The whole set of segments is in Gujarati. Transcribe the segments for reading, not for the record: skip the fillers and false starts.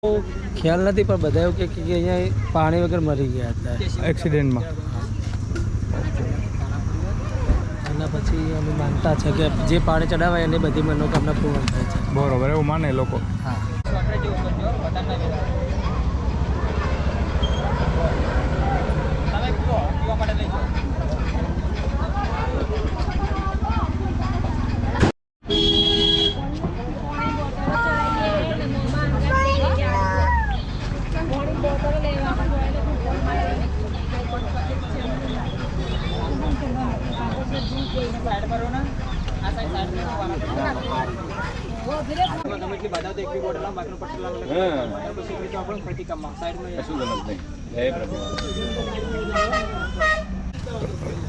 ખ્યાલ નથી પણ બધા એવું કે અહીંયા પાણી વગર મરી ગયા હતા એક્સિડન્ટમાં. એના પછી અમે માનતા છે કે જે પાણી ચડાવાય એની બધી મનોકામના પૂર્ણ થાય છે. બરોબર, એવું માને લોકો. હા.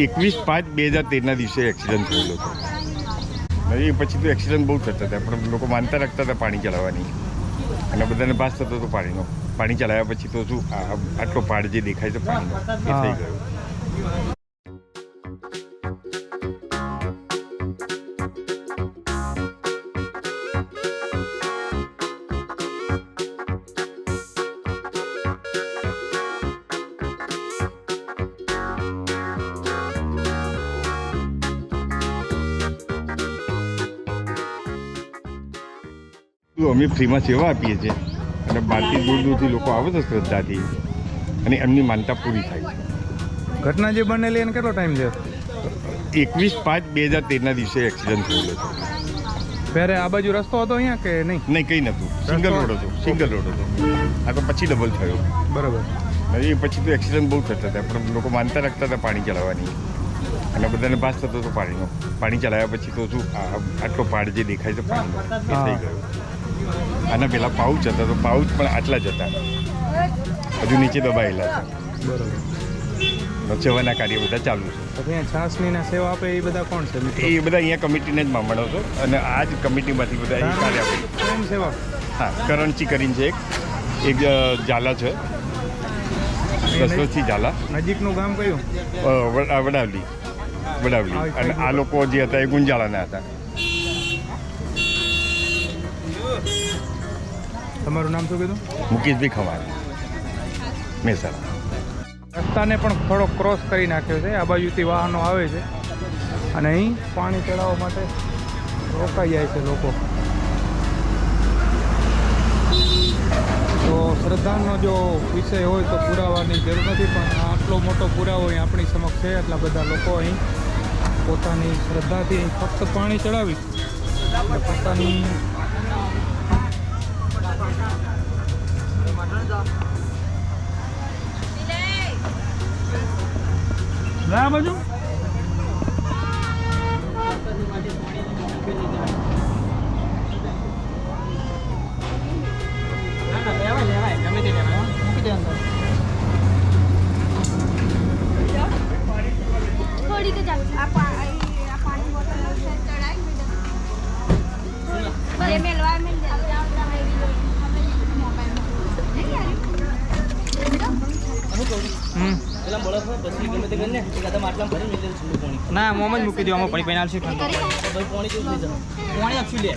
એકવીસ 5/2013 દિવસે એક્સિડન્ટ થયેલો હતો. એ પછી તો એક્સિડન્ટ બહુ થતા હતા, પણ લોકો માનતા રાખતા હતા પાણી ચલાવવાની, અને બધાને પાસ થતો હતો પાણીનો. પાણી ચલાવ્યા પછી તો શું આટલો પાડ જે દેખાય છે પાણીનો એ થઈ ગયો. અમે ફ્રીમાં સેવા આપીએ છીએ, અને બહારથી દૂર દૂરથી લોકો આવે છે શ્રદ્ધાથી, અને એમની માનતા પૂરી થાય છે. ઘટના જે બનેલી એને કેટલો ટાઈમ છે? 21/5/2013 દિવસે એક્સિડન્ટ થયેલો હતો. ત્યારે આ બાજુ રસ્તો હતો અહીંયા કે નહીં? નહીં, કંઈ નહોતું. સિંગલ રોડ હતો. આ તો પછી ડબલ થયો. બરાબર. એ પછી તો એક્સિડન્ટ બહુ થતા હતા, પણ લોકો માનતા રાખતા હતા પાણી ચલાવવાની, અને બધાને પાસ થતો હતો પાણીનો. પાણી ચલાવ્યા પછી તો શું આટલો પાડ જે દેખાય છે પાણીનો એ થઈ ગયો. આના પહેલાં પાઉચ હતા, તો પાઉચ પણ આટલા જ હતા, હજુ નીચે દબાયેલા છે. બરાબર. સેવાના કાર્ય બધા ચાલુ છે. તો અહીંયા છાસની સેવા આપે એ બધા કોણ છે? એ બધા અહીંયા કમિટીને જ મામલો છો, અને આ જ કમિટીમાંથી બધા એ કાર્ય આપે. સ્વયં સેવા. હા, કરણચી કરીને છે એક ઝાલા છે, 10 વર્ષથી ઝાલા. નજીકનું ગામ કયું? વડાવલી. અને આ લોકો જે હતા એ ગુંજાળાના હતા. તમારું નામ શું કીધું? મુકેશભાઈ ખવાડ, મહેસાણા. રસ્તાને પણ થોડો ક્રોસ કરી નાખ્યો છે. આ બાજુથી વાહનો આવે છે, અને અહીં પાણી ચડાવવા માટે રોકાઈ જાય છે લોકો. તો શ્રદ્ધાનો જો વિષય હોય તો પુરાવાની જરૂર નથી, પણ આટલો મોટો પુરાવો અહીં આપણી સમક્ષ છે. એટલા બધા લોકો અહીં પોતાની શ્રદ્ધાથી ફક્ત પાણી ચડાવી અને પોતાની આ બાજુ થોડી કે ચાલ આ પાણી બોટલ ચડાઈ મેલવા મેલ ના મોમ જ મૂકી દો, આમાં પાણી પીનાર છે ઠંડુ પાણી આપશું લે.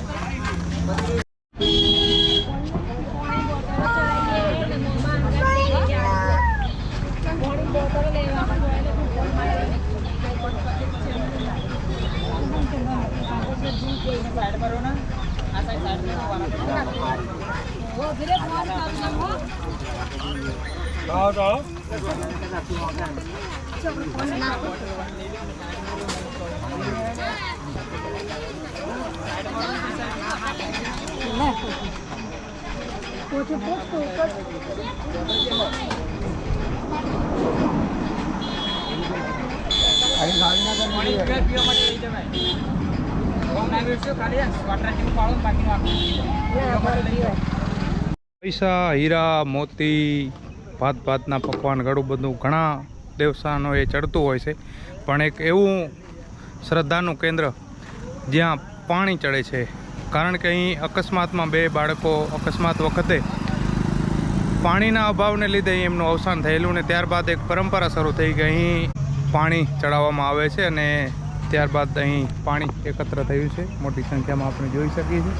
પૈસા, હીરા, મોતી, ભાતના પકવાન, ઘણું બધું ઘણા દેવસ્થાનો એ ચડતું હોય છે. પણ એક એવું શ્રદ્ધાનું કેન્દ્ર જ્યાં પાણી ચડે છે, કારણ કે અહીં અકસ્માતમાં 2 બાળકો અકસ્માત વખતે પાણીના અભાવને લીધે એમનું અવસાન થયેલું, ને ત્યારબાદ એક પરંપરા શરૂ થઈ ગઈ. અહીં પાણી ચડાવવામાં આવે છે, અને ત્યારબાદ અહીં પાણી એકત્ર થયું છે મોટી સંખ્યામાં આપણે જોઈ શકીએ છીએ.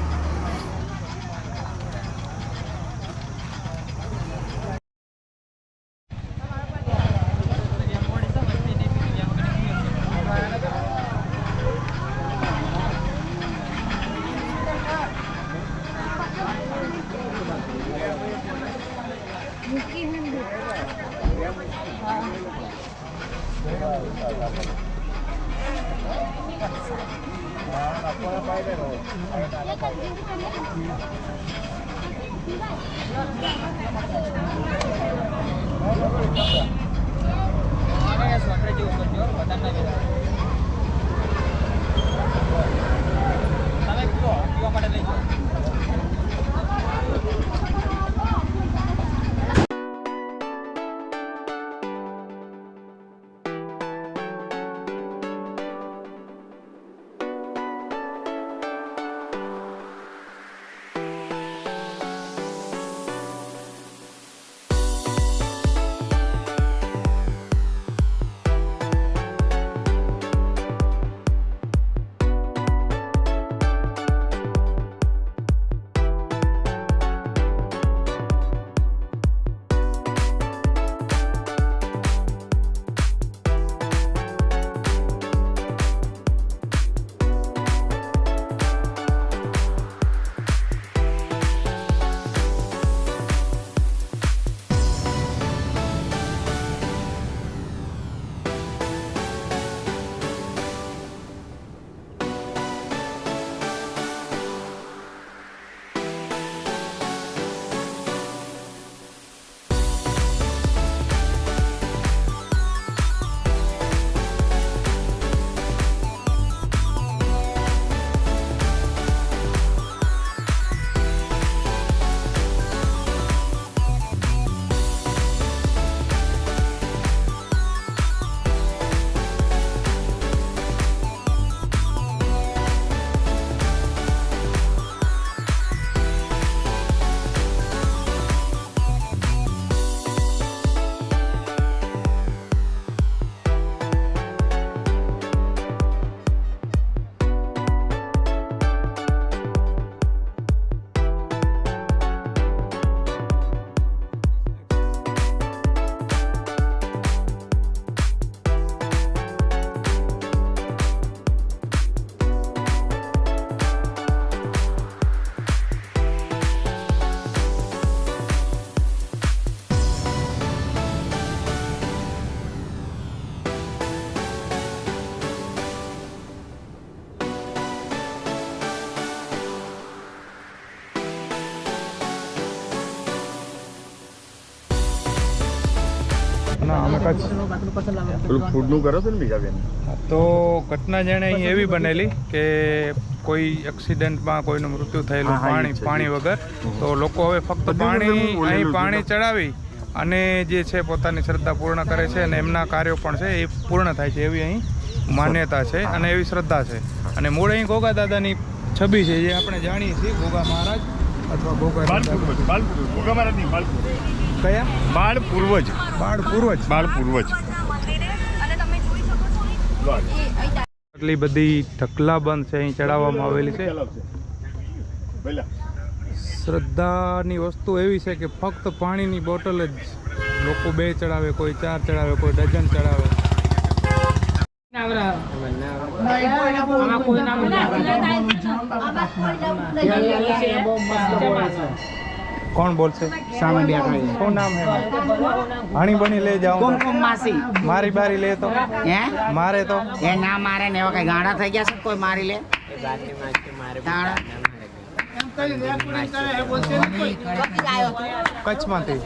ના અમે કચ્છ પેલું ફૂડનું કરો છો ને બીજા બેન? તો ઘટના જાણે અહીં એવી બનેલી કે કોઈ એક્સિડન્ટમાં કોઈનું મૃત્યુ થયેલું પાણી વગર, તો લોકો હવે ફક્ત પાણી ચડાવી અને જે છે પોતાની શ્રદ્ધા પૂર્ણ કરે છે અને એમના કાર્યો પણ છે એ પૂર્ણ થાય છે એવી અહીં માન્યતા છે અને એવી શ્રદ્ધા છે. અને મૂળ અહીં ગોગા દાદાની છબી છે જે આપણે જાણીએ છીએ, ગોગા મહારાજ અથવા ગોગા કયા બાળ પૂર્વજ. આટલી બધી ઢકલાબંધ છે અહીં ચડાવવામાં આવેલી છે. શ્રદ્ધાની વસ્તુ એવી છે કે ફક્ત પાણીની બોટલ જ લોકો 2 ચડાવે, કોઈ 4 ચડાવે, કોઈ ડઝન ચડાવે. कौन बोल से सामने कौन नाम है? हनी बनी ले जाओ कुमकुम मासी मारी बारी ले तो हैं मारे तो એ ના મારે ને એવા કઈ ગાડા થઈ ગયા છે કોઈ મારી લે कच्छ માંથી